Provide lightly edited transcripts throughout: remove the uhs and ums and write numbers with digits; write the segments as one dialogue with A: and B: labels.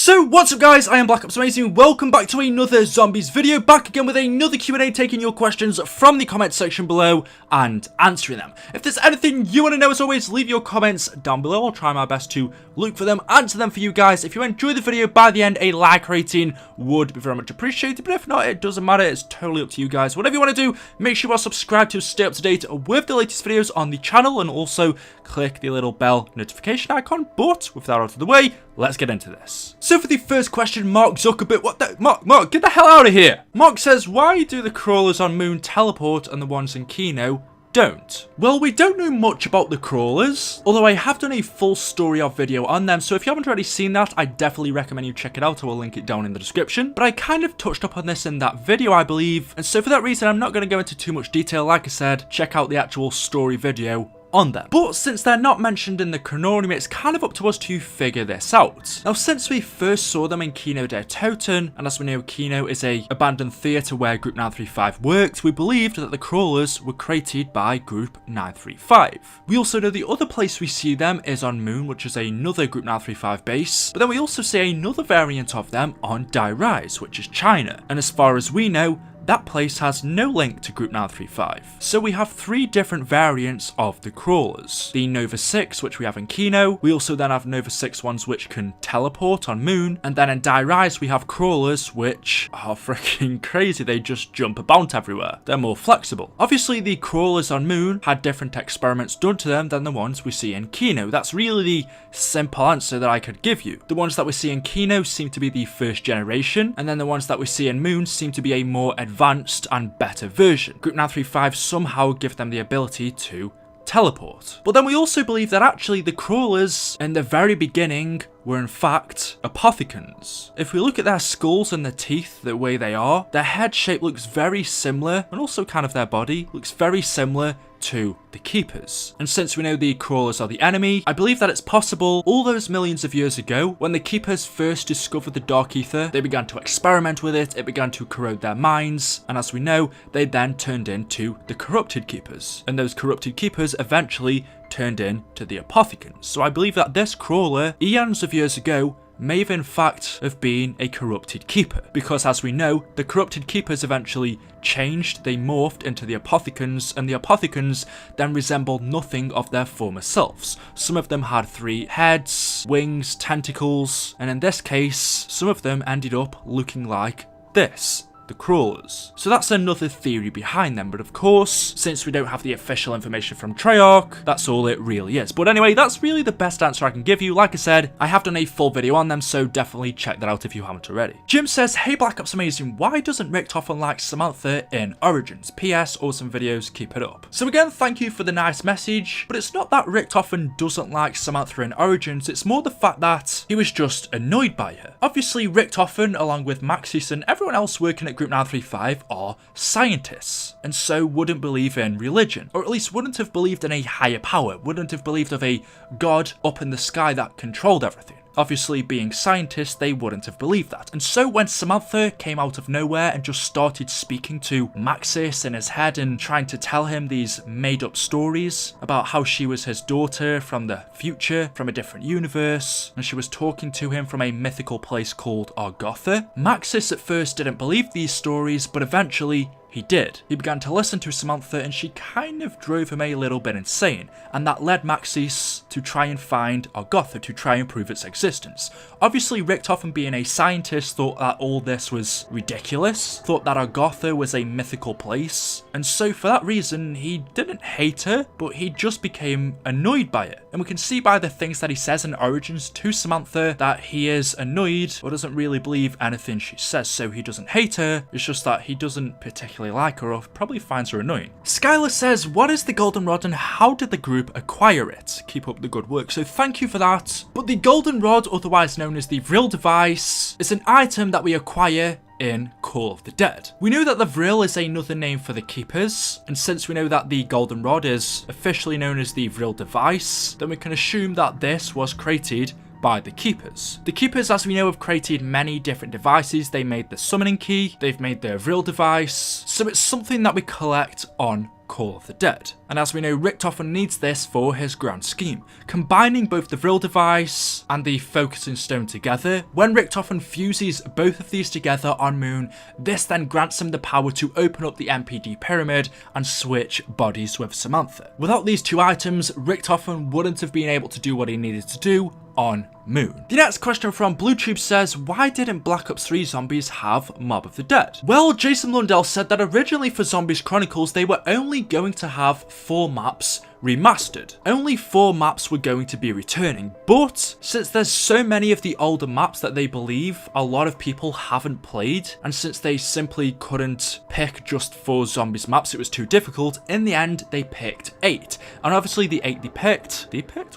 A: So what's up guys, I am BlackOpsAmazing, welcome back to another zombies video, back again with another Q&A, taking your questions from the comment section below and answering them. If there's anything you want to know, as always, leave your comments down below. I'll try my best to look for them, answer them for you guys. If you enjoy the video, by the end, a like rating would be very much appreciated, but if not, it doesn't matter, it's totally up to you guys. Whatever you want to do, make sure you are subscribed to stay up to date with the latest videos on the channel, and also click the little bell notification icon. But with that out of the way, let's get into this. So for the first question, Mark Zuckerberg, what the, Mark, get the hell out of here. Mark says, why do the crawlers on Moon teleport and the ones in Kino don't? Well, we don't know much about the crawlers, although I have done a full story of video on them, so if you haven't already seen that, I definitely recommend you check it out. I will link it down in the description. But I kind of touched up on this in that video, I believe, and so for that reason, I'm not going to go into too much detail. Like I said, check out the actual story video on them. But since they're not mentioned in the chronology, it's kind of up to us to figure this out. Now, since we first saw them in Kino der Toten, and as we know, Kino is a abandoned theatre where Group 935 worked, we believed that the crawlers were created by Group 935. We also know the other place we see them is on Moon, which is another Group 935 base, but then we also see another variant of them on Die Rise, which is China, and as far as we know, that place has no link to Group 935. So we have three different variants of the crawlers. The Nova 6, which we have in Kino. We also then have Nova 6 ones which can teleport on Moon. And then in Die Rise, we have crawlers which are freaking crazy. They just jump about everywhere. They're more flexible. Obviously, the crawlers on Moon had different experiments done to them than the ones we see in Kino. That's really the simple answer that I could give you. The ones that we see in Kino seem to be the first generation, and then the ones that we see in Moon seem to be a more advanced and better version. Group 935 somehow give them the ability to teleport. But then we also believe that actually the crawlers in the very beginning were in fact apothecans. If we look at their skulls and their teeth, the way they are, their head shape looks very similar, and also kind of their body looks very similar to the Keepers. And since we know the crawlers are the enemy, I believe that it's possible all those millions of years ago, when the Keepers first discovered the Dark Ether, they began to experiment with it, it began to corrode their minds, and as we know, they then turned into the corrupted Keepers. And those corrupted Keepers eventually turned into the apothecans. So I believe that this crawler, eons of years ago, may have in fact have been a corrupted keeper, because as we know, the corrupted keepers eventually changed, they morphed into the apothecans, and the apothecans then resembled nothing of their former selves. Some of them had 3 heads, wings, tentacles, and in this case, some of them ended up looking like this. The crawlers. So that's another theory behind them, but of course, since we don't have the official information from Treyarch, that's all it really is. But anyway, that's really the best answer I can give you. Like I said, I have done a full video on them, so definitely check that out if you haven't already. Jim says, hey BlackOpsAmazing, why doesn't Richtofen like Samantha in Origins? PS, awesome videos, keep it up. So again, thank you for the nice message, but it's not that Richtofen doesn't like Samantha in Origins, it's more the fact that he was just annoyed by her. Obviously, Richtofen, along with Maxis and everyone else working at Group 935 are scientists, and so wouldn't believe in religion, or at least wouldn't have believed in a higher power, wouldn't have believed of a god up in the sky that controlled everything. Obviously, being scientists, they wouldn't have believed that. And so when Samantha came out of nowhere and just started speaking to Maxis in his head and trying to tell him these made-up stories about how she was his daughter from the future, from a different universe, and she was talking to him from a mythical place called Argotha, Maxis at first didn't believe these stories, but eventually he did. He began to listen to Samantha, and she kind of drove him a little bit insane, and that led Maxis to try and find Argotha, to try and prove its existence. Obviously, Richtofen, being a scientist, thought that all this was ridiculous, thought that Argotha was a mythical place, and so for that reason, he didn't hate her, but he just became annoyed by it. And we can see by the things that he says in Origins to Samantha that he is annoyed or doesn't really believe anything she says, so he doesn't hate her, it's just that he doesn't particularly like her, or probably finds her annoying. Skylar says, what is the Goldenrod and how did the group acquire it? Keep up the good work. So thank you for that. But the Goldenrod, otherwise known as the Vril device, is an item that we acquire in Call of the Dead. We know that the Vril is another name for the Keepers, and since we know that the Goldenrod is officially known as the Vril device, then we can assume that this was created by the Keepers. The Keepers, as we know, have created many different devices. They made the summoning key, they've made the Vril device, so it's something that we collect on Call of the Dead. And as we know, Richtofen needs this for his grand scheme. Combining both the Vril device and the focusing stone together, when Richtofen fuses both of these together on Moon, this then grants him the power to open up the MPD pyramid and switch bodies with Samantha. Without these two items, Richtofen wouldn't have been able to do what he needed to do on Moon. The next question from BlueTube says, why didn't Black Ops 3 Zombies have Mob of the Dead? Well, Jason Lundell said that originally for Zombies Chronicles, they were only going to have 4 maps remastered. Only 4 maps were going to be returning, but since there's so many of the older maps that they believe a lot of people haven't played, and since they simply couldn't pick just 4 Zombies maps, it was too difficult, in the end they picked 8. And obviously the 8 they picked?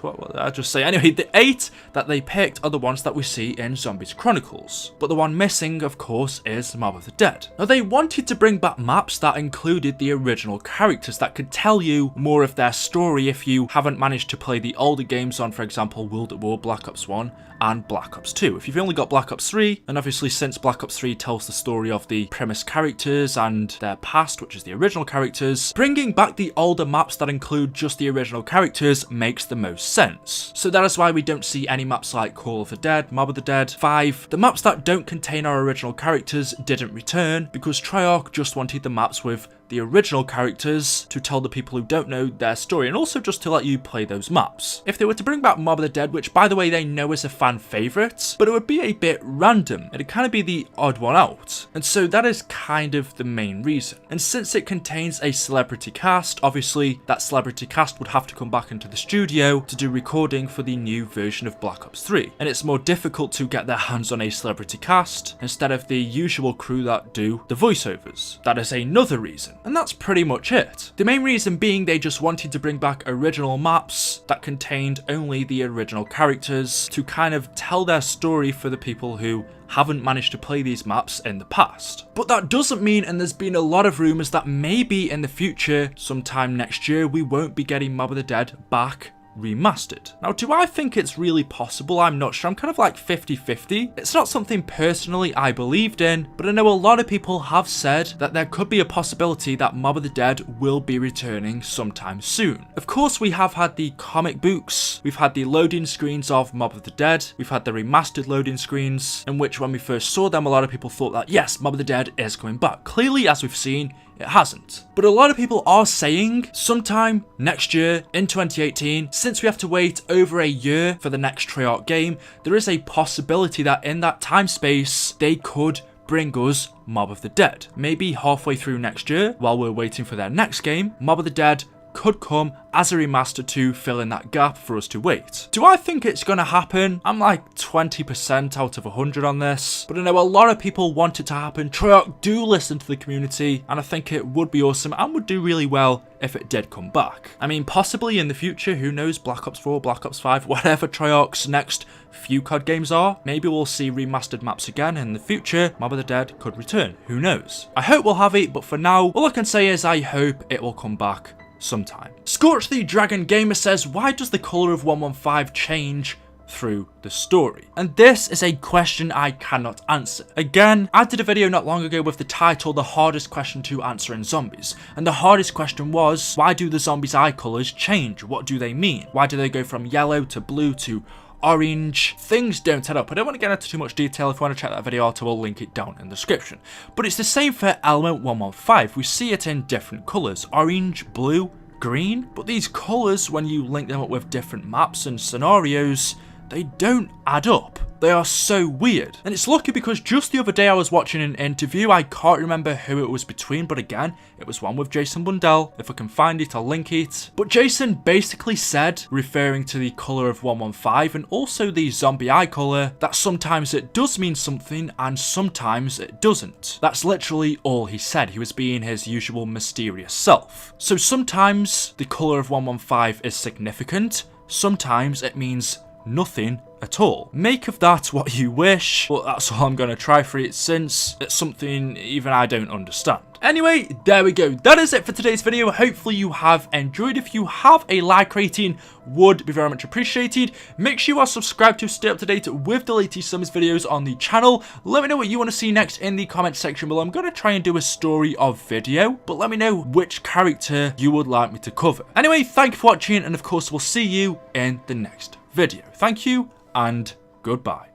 A: What did I just say? Anyway, the 8 that they picked are the ones that we see in Zombies Chronicles. But the one missing, of course, is Mob of the Dead. Now they wanted to bring back maps that included the original characters that could tell you more of their story if you haven't managed to play the older games on, for example, World at War, Black Ops 1 and Black Ops 2. If you've only got Black Ops 3, and obviously since Black Ops 3 tells the story of the premise characters and their past, which is the original characters, bringing back the older maps that include just the original characters makes the most sense. So that is why we don't see any maps like Call of the Dead, Mob of the Dead, 5. The maps that don't contain our original characters didn't return because Treyarch just wanted the maps with the original characters to tell the people who don't know their story, and also just to let you play those maps. If they were to bring back Mob of the Dead, which by the way they know is a fan favourite, but it would be a bit random, it'd kind of be the odd one out, and so that is kind of the main reason. And since it contains a celebrity cast, obviously that celebrity cast would have to come back into the studio to do recording for the new version of Black Ops 3, and it's more difficult to get their hands on a celebrity cast instead of the usual crew that do the voiceovers. That is another reason. And that's pretty much it. The main reason being they just wanted to bring back original maps that contained only the original characters to kind of tell their story for the people who haven't managed to play these maps in the past. But that doesn't mean, and there's been a lot of rumours that maybe in the future, sometime next year, we won't be getting Mob of the Dead back remastered. Now, do I think it's really possible? I'm not sure. I'm kind of like 50-50. It's not something personally I believed in, but I know a lot of people have said that there could be a possibility that Mob of the Dead will be returning sometime soon. Of course, we have had the comic books, we've had the loading screens of Mob of the Dead, we've had the remastered loading screens, in which when we first saw them, a lot of people thought that yes, Mob of the Dead is coming back. Clearly, as we've seen, it hasn't. But a lot of people are saying sometime next year in 2018, since we have to wait over a year for the next Treyarch game, there is a possibility that in that time space, they could bring us Mob of the Dead. Maybe halfway through next year, while we're waiting for their next game, Mob of the Dead could come as a remaster to fill in that gap for us to wait. Do I think it's going to happen? I'm like 20% out of 100 on this, but I know a lot of people want it to happen. Treyarch do listen to the community, and I think it would be awesome and would do really well if it did come back. I mean, possibly in the future, who knows, Black Ops 4, Black Ops 5, whatever Treyarch's next few COD games are, maybe we'll see remastered maps again in the future. Mob of the Dead could return, who knows. I hope we'll have it, but for now, all I can say is I hope it will come back sometime. Scorch the Dragon Gamer says, why does the colour of 115 change through the story? And this is a question I cannot answer. Again, I did a video not long ago with the title, the hardest question to answer in zombies. And the hardest question was, why do the zombies' eye colours change? What do they mean? Why do they go from yellow to blue to orange? Things don't add up. I don't want to get into too much detail. If you want to check that video out, I will link it down in the description. But it's the same for Element 115. We see it in different colours, orange, blue, green. But these colours, when you link them up with different maps and scenarios, they don't add up. They are so weird. And it's lucky because just the other day I was watching an interview. I can't remember who it was between, but again, it was one with Jason Bundell. If I can find it, I'll link it. But Jason basically said, referring to the colour of 115 and also the zombie eye colour, that sometimes it does mean something and sometimes it doesn't. That's literally all he said. He was being his usual mysterious self. So sometimes the colour of 115 is significant. Sometimes it means nothing at all. Make of that what you wish, but that's all I'm going to try for it since it's something even I don't understand. Anyway, there we go. That is it for today's video. Hopefully you have enjoyed. If you have, a like rating would be very much appreciated. Make sure you are subscribed to stay up to date with the latest Zombies videos on the channel. Let me know what you want to see next in the comment section below. I'm going to try and do a story of video, but let me know which character you would like me to cover. Anyway, thank you for watching, and of course we'll see you in the next video. Thank you and goodbye.